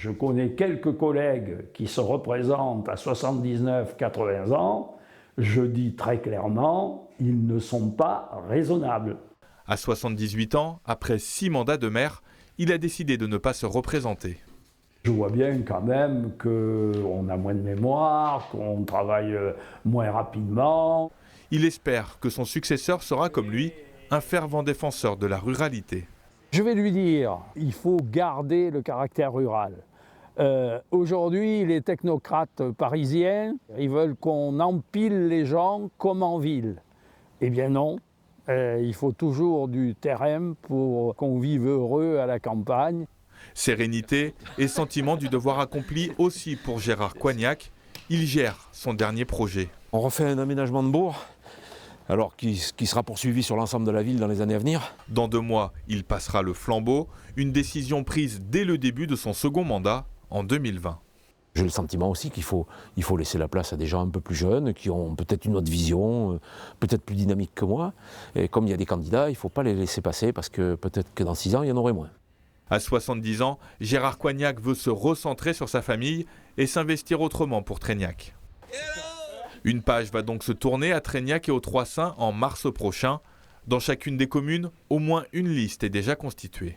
Je connais quelques collègues qui se représentent à 79-80 ans. Je dis très clairement, ils ne sont pas raisonnables. À 78 ans, après 6 mandats de maire, il a décidé de ne pas se représenter. Je vois bien quand même qu'on a moins de mémoire, qu'on travaille moins rapidement. Il espère que son successeur sera comme lui, un fervent défenseur de la ruralité. Je vais lui dire, il faut garder le caractère rural. Aujourd'hui, les technocrates parisiens, ils veulent qu'on empile les gens comme en ville. Eh bien non, il faut toujours du terrain pour qu'on vive heureux à la campagne. Sérénité et sentiment du devoir accompli aussi pour Gérard Coignac. Il gère son dernier projet. On refait un aménagement de bourg, alors qui sera poursuivi sur l'ensemble de la ville dans les années à venir. Dans 2 mois, il passera le flambeau, une décision prise dès le début de son second mandat, en 2020. J'ai le sentiment aussi qu'il faut laisser la place à des gens un peu plus jeunes, qui ont peut-être une autre vision, peut-être plus dynamique que moi. Et comme il y a des candidats, il ne faut pas les laisser passer, parce que peut-être que dans 6 ans, il y en aurait moins. À 70 ans, Gérard Coignac veut se recentrer sur sa famille et s'investir autrement pour Treignac. Une page va donc se tourner à Treignac et aux Trois Saints en mars prochain. Dans chacune des communes, au moins une liste est déjà constituée.